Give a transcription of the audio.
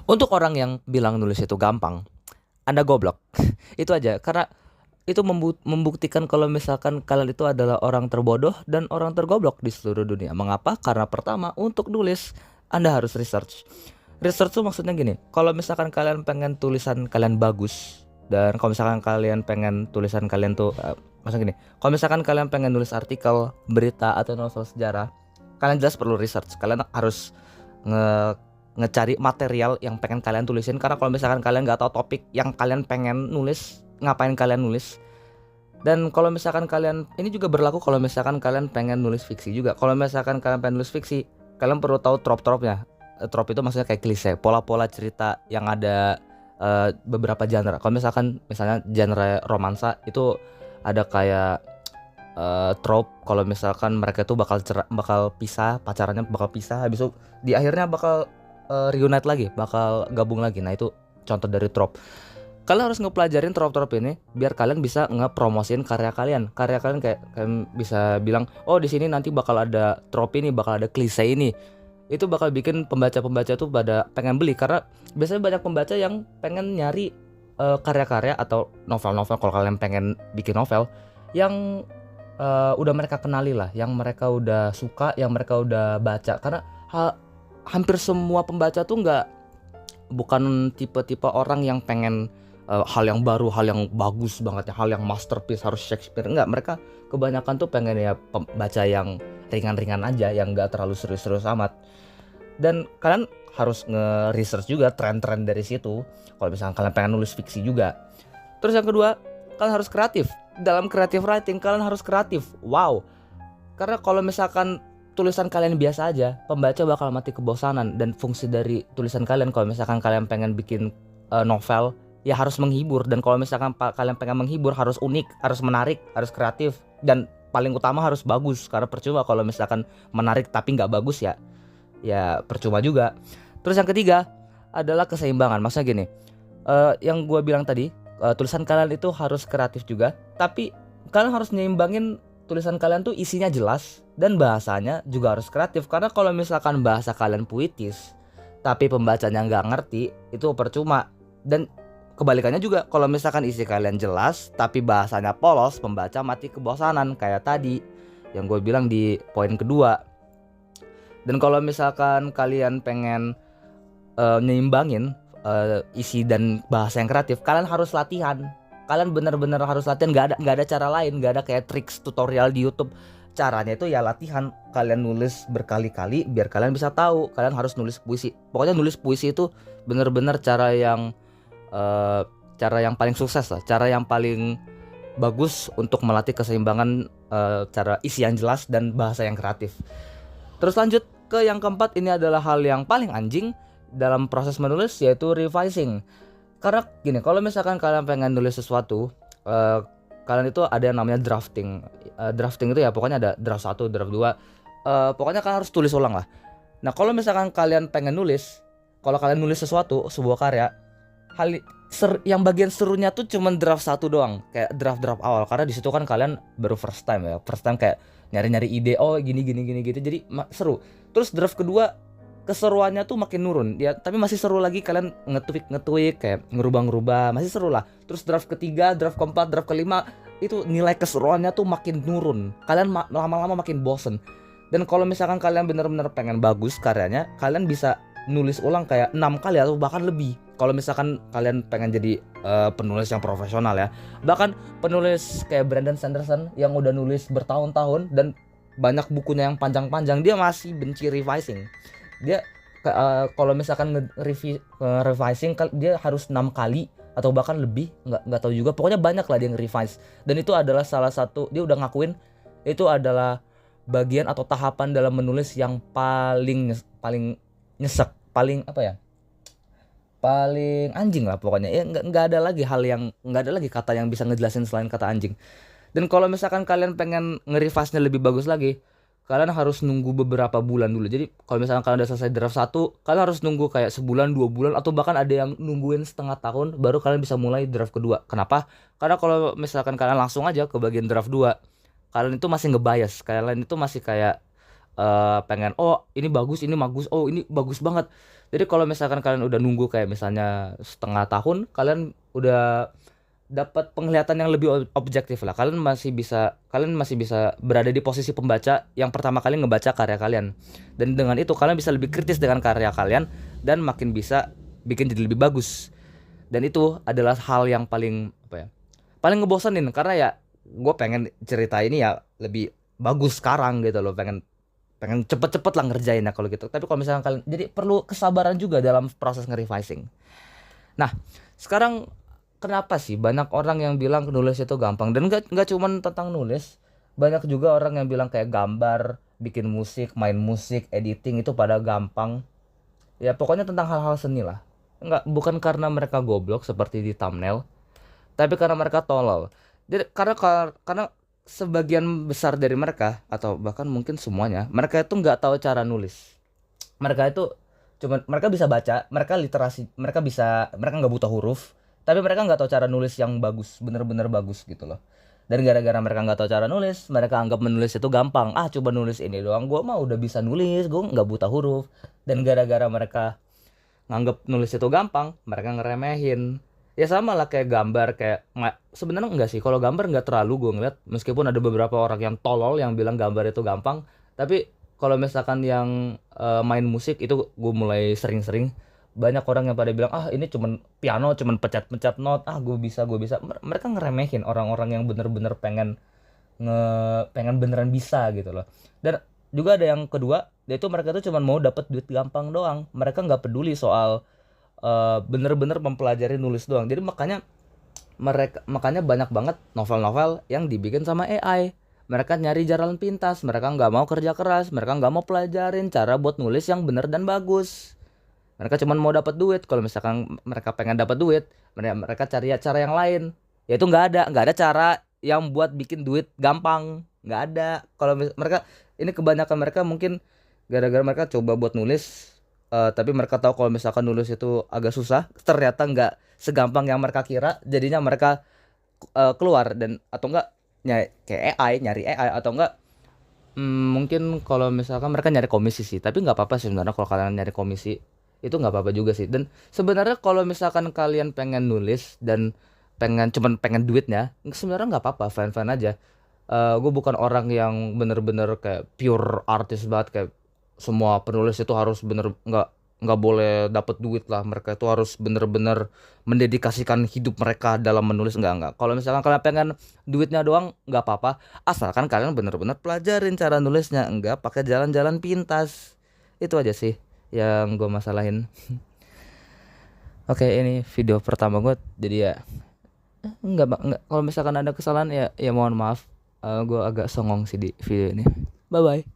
Untuk orang yang bilang nulis itu gampang, Anda goblok. Itu aja. Karena itu membuktikan kalau misalkan kalian itu adalah orang terbodoh dan orang tergoblok di seluruh dunia. Mengapa? Karena pertama, untuk nulis Anda harus research. Research tuh maksudnya gini, kalau misalkan kalian pengen tulisan kalian bagus, dan kalau misalkan kalian pengen tulisan kalian tuh maksudnya gini, kalau misalkan kalian pengen nulis artikel, berita atau novel sejarah, kalian jelas perlu research. Kalian harus nge ngecari material yang pengen kalian tulisin, karena kalau misalkan kalian nggak tahu topik yang kalian pengen nulis, ngapain kalian nulis. Dan kalau misalkan kalian, ini juga berlaku kalau misalkan kalian pengen nulis fiksi juga. Kalau misalkan kalian pengen nulis fiksi, kalian perlu tahu trop-tropnya. Trop itu maksudnya kayak klise, pola-pola cerita yang ada beberapa genre. Kalau misalnya genre romansa itu ada kayak trope kalau misalkan mereka tuh bakal pisah, pacarannya bakal pisah, habis itu di akhirnya bakal reunite lagi, bakal gabung lagi. Nah, itu contoh dari trope. Kalian harus ngepelajarin trop-trop ini biar kalian bisa ngepromosin karya kalian. Karya kalian kayak kalian bisa bilang, "Oh, di sini nanti bakal ada trop ini, bakal ada klise ini." Itu bakal bikin pembaca-pembaca tuh pada pengen beli, karena biasanya banyak pembaca yang pengen nyari karya-karya atau novel-novel, kalau kalian pengen bikin novel yang udah mereka kenali lah, yang mereka udah suka, yang mereka udah baca. Karena hampir semua pembaca tuh bukan tipe-tipe orang yang pengen hal yang baru, hal yang bagus banget ya, hal yang masterpiece harus Shakespeare. Enggak, mereka kebanyakan tuh pengen ya baca yang ringan-ringan aja, yang enggak terlalu serius-serius amat. Dan kalian harus nge-research juga tren-tren dari situ kalau misalnya kalian pengen nulis fiksi juga. Terus yang kedua, kalian harus kreatif. Dalam creative writing kalian harus kreatif. Wow. Karena kalau misalkan tulisan kalian biasa aja, pembaca bakal mati kebosanan. Dan fungsi dari tulisan kalian, kalau misalkan kalian pengen bikin novel, ya harus menghibur. Dan kalau misalkan kalian pengen menghibur, harus unik, harus menarik, harus kreatif, dan paling utama harus bagus. Karena percuma kalau misalkan menarik tapi nggak bagus, ya percuma juga. Terus yang ketiga adalah keseimbangan. Maksudnya gini, yang gue bilang tadi, tulisan kalian itu harus kreatif juga, tapi kalian harus nyeimbangin tulisan kalian tuh isinya jelas dan bahasanya juga harus kreatif. Karena kalau misalkan bahasa kalian puitis tapi pembacanya nggak ngerti, itu percuma. Dan kebalikannya juga, kalau misalkan isi kalian jelas tapi bahasanya polos, pembaca mati kebosanan kayak tadi yang gue bilang di poin kedua. Dan kalau misalkan kalian pengen nyeimbangin isi dan bahasa yang kreatif, kalian harus latihan. Kalian benar-benar harus latihan. Nggak ada cara lain, nggak ada kayak tricks tutorial di YouTube. Caranya itu ya latihan. Kalian nulis berkali-kali biar kalian bisa tahu. Kalian harus nulis puisi. Pokoknya nulis puisi itu benar-benar cara yang paling sukses lah, cara yang paling bagus untuk melatih keseimbangan cara isi yang jelas dan bahasa yang kreatif. Terus lanjut ke yang keempat, ini adalah hal yang paling anjing dalam proses menulis, yaitu revising. Karena gini, kalau misalkan kalian pengen nulis sesuatu, kalian itu ada yang namanya drafting. Drafting itu ya pokoknya ada draft 1, draft 2. Pokoknya kalian harus tulis ulang lah. Nah, kalau misalkan kalian pengen nulis, kalau kalian nulis sesuatu, sebuah karya, yang bagian serunya tuh cuman draft 1 doang, kayak draft awal. Karena di situ kan kalian baru first time kayak nyari-nyari ide, oh gini gitu, jadi seru. Terus draft kedua, keseruannya tuh makin nurun ya, tapi masih seru lagi, kalian nge-tweak kayak ngerubah-ngerubah, masih seru lah. Terus draft ketiga, draft keempat, draft kelima, itu nilai keseruannya tuh makin nurun, kalian lama-lama makin bosen. Dan kalau misalkan kalian benar-benar pengen bagus karyanya, kalian bisa nulis ulang kayak 6 kali atau bahkan lebih. Kalau misalkan kalian pengen jadi penulis yang profesional ya, bahkan penulis kayak Brandon Sanderson yang udah nulis bertahun-tahun dan banyak bukunya yang panjang-panjang, dia masih benci revising. Dia kalau misalkan revising, dia harus 6 kali atau bahkan lebih, nggak tahu juga, pokoknya banyak lah dia nge-revise. Dan itu adalah salah satu, dia udah ngakuin itu adalah bagian atau tahapan dalam menulis yang paling nyesek, paling anjing lah pokoknya ya. Nggak ada lagi kata yang bisa ngejelasin selain kata anjing. Dan kalau misalkan kalian pengen nge-revise-nya lebih bagus lagi, kalian harus nunggu beberapa bulan dulu. Jadi kalau misalkan kalian udah selesai draft 1, kalian harus nunggu kayak sebulan, 2 bulan, atau bahkan ada yang nungguin setengah tahun baru kalian bisa mulai draft kedua. Kenapa? Karena kalau misalkan kalian langsung aja ke bagian draft 2, kalian itu masih nge-bias. Kalian itu masih kayak pengen, oh ini bagus, oh ini bagus banget. Jadi kalau misalkan kalian udah nunggu kayak misalnya setengah tahun, kalian udah dapat penglihatan yang lebih objektif lah. Kalian masih bisa berada di posisi pembaca yang pertama kali ngebaca karya kalian. Dan dengan itu kalian bisa lebih kritis dengan karya kalian dan makin bisa bikin jadi lebih bagus. Dan itu adalah hal yang paling apa ya? Paling ngebosenin karena ya gue pengen cerita ini ya lebih bagus sekarang gitu loh. Pengen pengen cepet-cepet lah ngerjainnya kalau gitu. Tapi kalau misalnya kalian jadi perlu kesabaran juga dalam proses nge-revising. Nah, sekarang kenapa sih banyak orang yang bilang nulis itu gampang dan nggak cuman tentang nulis, banyak juga orang yang bilang kayak gambar, bikin musik, main musik, editing itu pada gampang. Ya pokoknya tentang hal-hal seni lah. Nggak, bukan karena mereka goblok seperti di thumbnail, tapi karena mereka tolol. Jadi karena sebagian besar dari mereka atau bahkan mungkin semuanya, mereka itu nggak tahu cara nulis. Mereka itu cuman mereka bisa baca, mereka literasi, mereka nggak buta huruf, tapi mereka nggak tahu cara nulis yang bagus, bener-bener bagus gitu loh. Dan gara-gara mereka nggak tahu cara nulis, mereka anggap menulis itu gampang. Ah, coba nulis ini doang, gue mah udah bisa nulis, gue nggak buta huruf. Dan gara-gara mereka nganggap nulis itu gampang, mereka ngeremehin. Ya sama lah kayak gambar, kayak sebenarnya enggak sih, kalau gambar nggak terlalu gue ngeliat, meskipun ada beberapa orang yang tolol yang bilang gambar itu gampang, tapi kalau misalkan yang main musik itu gue mulai sering-sering banyak orang yang pada bilang ah ini cuman piano, cuman pencet-pencet not, ah gue bisa. Mereka ngeremehin orang-orang yang bener-bener pengen beneran bisa gitu loh. Dan juga ada yang kedua, yaitu mereka tuh cuma mau dapat duit gampang doang. Mereka nggak peduli soal bener-bener mempelajari nulis doang. Jadi makanya banyak banget novel-novel yang dibikin sama AI. Mereka nyari jalan pintas, mereka nggak mau kerja keras, mereka nggak mau pelajarin cara buat nulis yang bener dan bagus. Mereka cuma mau dapat duit. Kalau misalkan mereka pengen dapat duit, mereka cari cara yang lain. Yaitu nggak ada cara yang buat bikin duit gampang. Nggak ada. Kalau mereka ini kebanyakan mereka mungkin gara-gara mereka coba buat nulis, tapi mereka tahu kalau misalkan nulis itu agak susah. Ternyata nggak segampang yang mereka kira. Jadinya mereka keluar dan atau enggak nyari AI atau enggak mungkin kalau misalkan mereka nyari komisi sih, tapi nggak apa-apa sih sebenarnya kalau kalian nyari komisi itu nggak apa-apa juga sih. Dan sebenarnya kalau misalkan kalian pengen nulis dan cuman pengen duitnya, sebenarnya nggak apa-apa, fine-fine aja. Gue bukan orang yang bener-bener kayak pure artis banget, kayak semua penulis itu harus bener nggak boleh dapat duit lah, mereka itu harus bener-bener mendedikasikan hidup mereka dalam menulis, nggak. Kalau misalkan kalian pengen duitnya doang nggak apa-apa, asalkan kalian bener-bener pelajarin cara nulisnya, nggak pakai jalan-jalan pintas. Itu aja sih yang gue masalahin. Oke, ini video pertama gue, jadi ya nggak, kalau misalkan ada kesalahan ya mohon maaf. Gue agak songong sih di video ini. Bye bye.